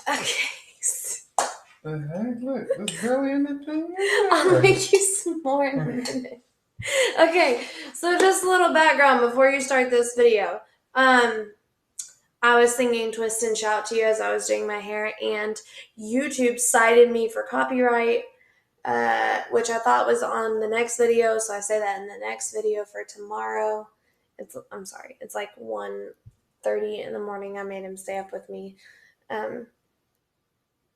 Okay. The heck? Look, there's barely anything in I'll there. make you some more in a minute. Okay, so just a little background before you start this video. I was singing Twist and Shout to you as I was doing my hair, and YouTube cited me for copyright, which I thought was on the next video, so I say that in the next video for tomorrow. I'm sorry, it's like 1:30 in the morning. I made him stay up with me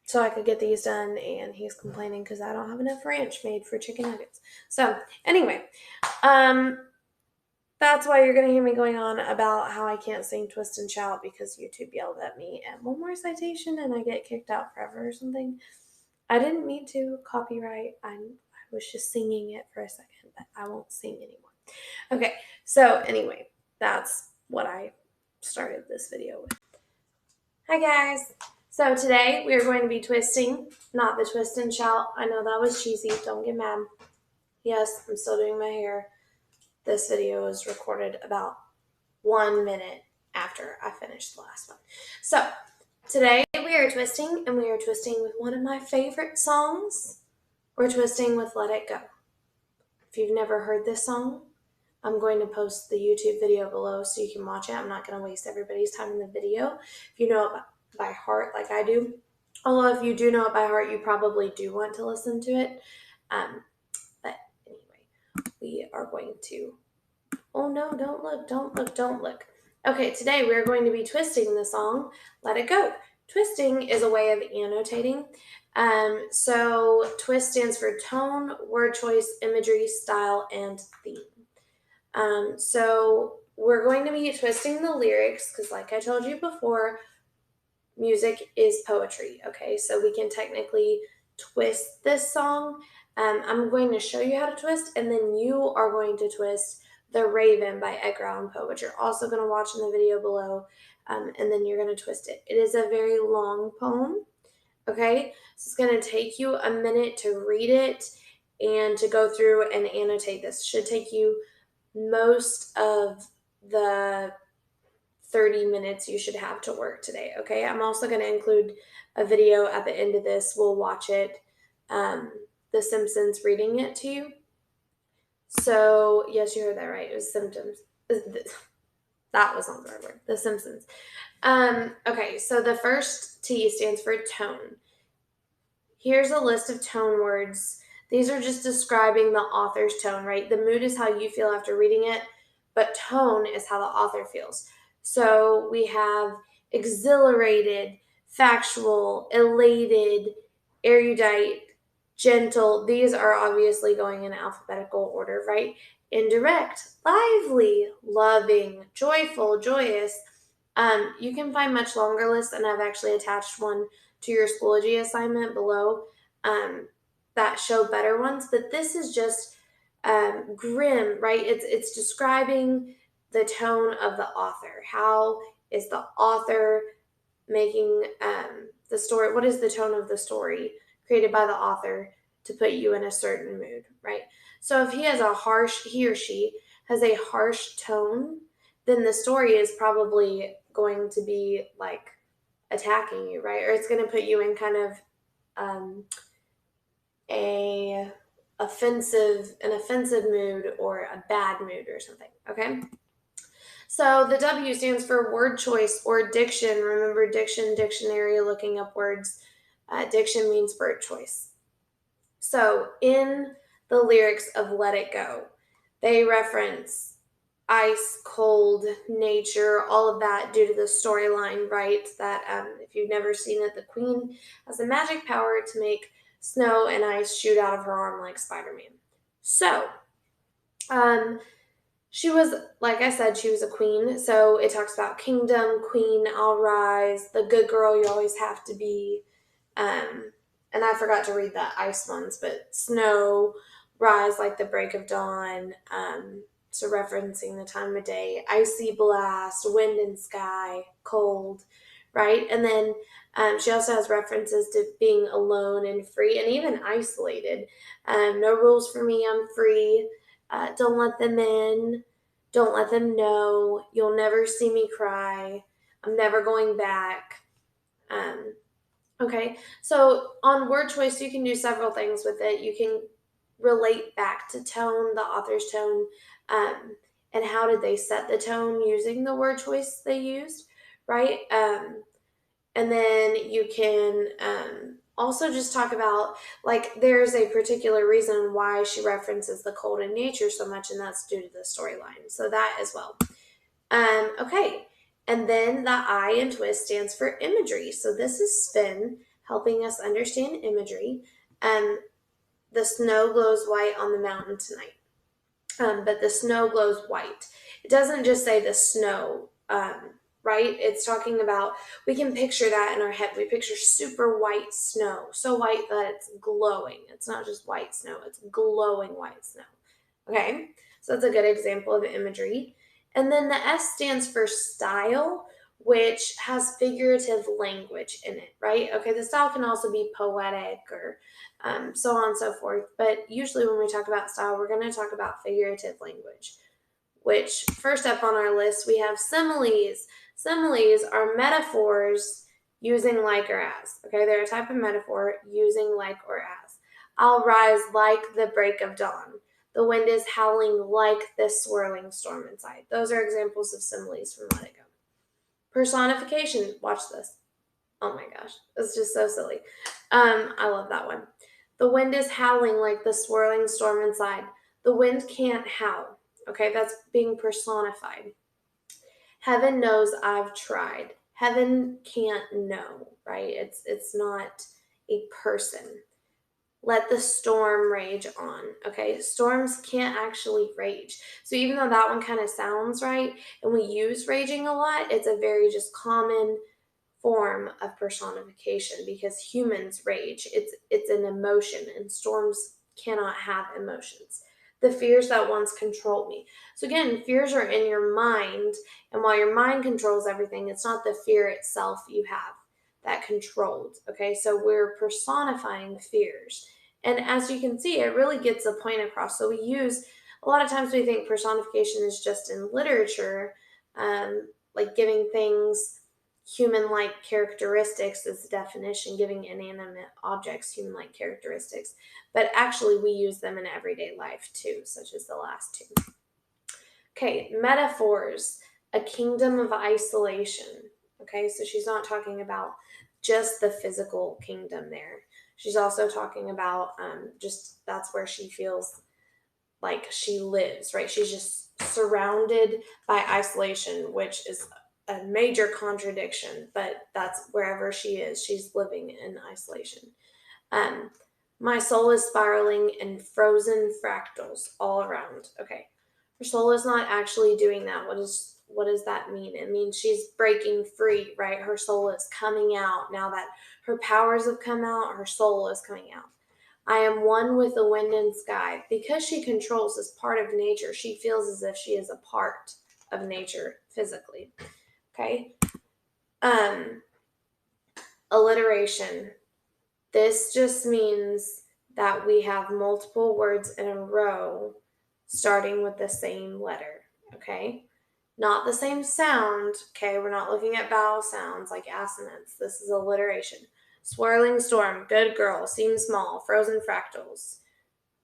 so I could get these done, and he's complaining because I don't have enough ranch made for chicken nuggets. So anyway, that's why you're going to hear me going on about how I can't sing Twist and Shout because YouTube yelled at me and one more citation and I get kicked out forever or something. I didn't mean to copyright. I was just singing it for a second, but I won't sing anymore. Okay, so anyway, that's what I started this video with. Hi guys. So today we are going to be twisting, not the Twist and Shout. I know that was cheesy. Don't get mad. Yes, I'm still doing my hair. This video was recorded about 1 minute after I finished the last one. So today we are twisting, and we are twisting with one of my favorite songs. We're twisting with Let It Go. If you've never heard this song, I'm going to post the YouTube video below so you can watch it. I'm not going to waste everybody's time in the video. If you know it by heart like I do, although if you do know it by heart, you probably do want to listen to it. But anyway, we are going to... Oh no, don't look, don't look, don't look. Okay, today we're going to be twisting the song Let It Go. Twisting is a way of annotating. So twist stands for tone, word choice, imagery, style, and theme. So we're going to be twisting the lyrics because like I told you before, music is poetry, okay? So we can technically twist this song. I'm going to show you how to twist, and then you are going to twist The Raven by Edgar Allan Poe, which you're also going to watch in the video below, and then you're going to twist it. It is a very long poem, okay? So it's going to take you a minute to read it and to go through and annotate this. It should take you most of the 30 minutes you should have to work today, okay? I'm also going to include a video at the end of this. We'll watch it, The Simpsons reading it to you. So, yes, you heard that right. It was symptoms. That was not the right word. The Simpsons. Okay, so the first T stands for tone. Here's a list of tone words. These are just describing the author's tone, right? The mood is how you feel after reading it, but tone is how the author feels. So we have exhilarated, factual, elated, erudite, gentle. These are obviously going in alphabetical order, right? Indirect, lively, loving, joyful, joyous. You can find much longer lists, and I've actually attached one to your Schoology assignment below that show better ones. But this is just grim, right? It's describing the tone of the author. How is the author making the story? What is the tone of the story created by the author to put you in a certain mood, right? So if he or she has a harsh tone, then the story is probably going to be like attacking you, right? Or it's going to put you in kind of an offensive mood or a bad mood or something, okay? So the W stands for word choice or diction. Remember diction, dictionary, looking up words. Diction means word choice. So in the lyrics of Let It Go, they reference ice, cold, nature, all of that due to the storyline, right? That if you've never seen it, the queen has the magic power to make snow and ice shoot out of her arm like Spider-Man. So, she was, like I said, she was a queen. So it talks about kingdom, queen, I'll rise, the good girl you always have to be. And I forgot to read the ice ones, but snow, rise like the break of dawn. So referencing the time of day, icy blast, wind and sky, cold, right? And then she also has references to being alone and free and even isolated. No rules for me, I'm free. Don't let them in. Don't let them know. You'll never see me cry. I'm never going back. Okay, so on word choice, you can do several things with it. You can relate back to tone, the author's tone, and how did they set the tone using the word choice they used, right? And then you can also just talk about, like, there's a particular reason why she references the cold in nature so much, and that's due to the storyline. So that as well. Okay, and then the I in twist stands for imagery. So this is Sven helping us understand imagery. The snow glows white on the mountain tonight. But the snow glows white. It doesn't just say the snow, right? It's talking about, we can picture that in our head. We picture super white snow, so white that it's glowing. It's not just white snow, it's glowing white snow. Okay, so that's a good example of imagery. And then the S stands for style, which has figurative language in it, right? Okay, the style can also be poetic or so on and so forth. But usually, when we talk about style, we're going to talk about figurative language, which first up on our list, we have similes. Similes are metaphors using like or as. Okay, they're a type of metaphor using like or as. I'll rise like the break of dawn. The wind is howling like this swirling storm inside. Those are examples of similes from Let It Go. Personification. Watch this. Oh my gosh, it's just so silly. I love that one. The wind is howling like the swirling storm inside. The wind can't howl. Okay, that's being personified. Heaven knows I've tried. Heaven can't know, right? It's not a person. Let the storm rage on. Okay, storms can't actually rage. So even though that one kind of sounds right, and we use raging a lot, it's a very just common form of personification because humans rage. It's an emotion, and storms cannot have emotions. The fears that once controlled me. So again, fears are in your mind, and while your mind controls everything, it's not the fear itself you have that controlled. Okay, so we're personifying fears. And as you can see, it really gets a point across. So we use, a lot of times we think personification is just in literature, like giving things human-like characteristics as a definition, giving inanimate objects human-like characteristics, but actually we use them in everyday life too, such as the last two. Okay, metaphors, a kingdom of isolation. Okay, so she's not talking about just the physical kingdom there. She's also talking about just that's where she feels like she lives, right? She's just surrounded by isolation, which is a major contradiction, but that's wherever she is. She's living in isolation. Um, my soul is spiraling in frozen fractals all around. Okay, her soul is not actually doing that. What does that mean? It means she's breaking free, right? Her soul is coming out now that her powers have come out. Her soul is coming out. I am one with the wind and sky. Because she controls this part of nature, she feels as if she is a part of nature physically. Okay. Alliteration. This just means that we have multiple words in a row starting with the same letter. Okay. Not the same sound. Okay. We're not looking at vowel sounds like assonance. This is alliteration. Swirling storm, good girl, seems small, frozen fractals,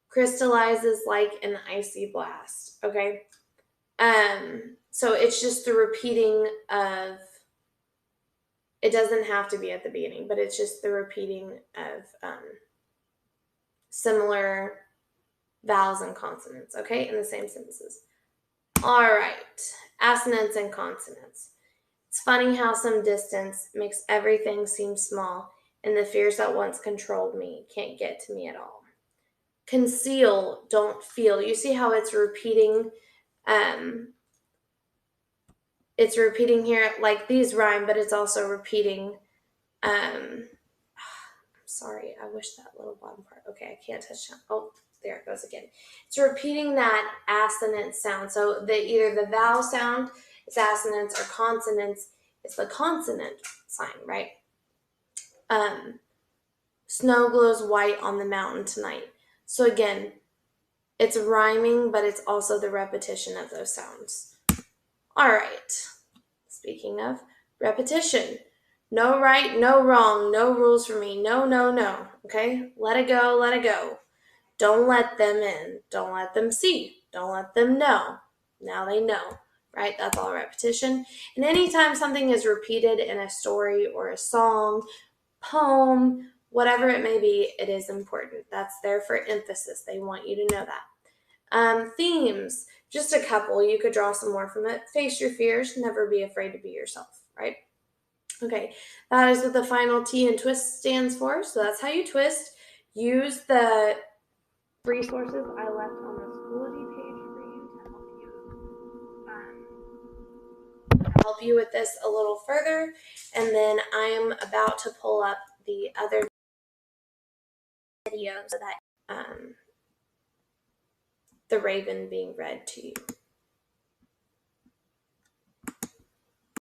crystallizes like an icy blast. Okay. So it's just the repeating of, it doesn't have to be at the beginning, but it's just the repeating of similar vowels and consonants, okay, in the same sentences. All right, assonance and consonants. It's funny how some distance makes everything seem small, and the fears that once controlled me can't get to me at all. Conceal, don't feel. You see how it's repeating? It's repeating here, like these rhyme, but it's also repeating. I'm sorry, I wish that little bottom part. Okay, I can't touch that. Oh, there it goes again. It's repeating that assonant sound. So either the vowel sound is assonance or consonants is the consonant sign, right? Snow glows white on the mountain tonight. So again, it's rhyming, but it's also the repetition of those sounds. All right. Speaking of repetition, No right, no wrong, no rules for me. No, no, no. Okay? Let it go, let it go. Don't let them in. Don't let them see. Don't let them know. Now they know, right? That's all repetition. And anytime something is repeated in a story or a song, poem, whatever it may be, it is important. That's there for emphasis. They want you to know that. Themes, just a couple. You could draw some more from it. Face your fears. Never be afraid to be yourself, right? Okay, that is what the final T in twist stands for. So that's how you twist. Use the resources I left on the Schoology page for you to help you with this a little further. And then I am about to pull up the other video so that the Raven being read to you.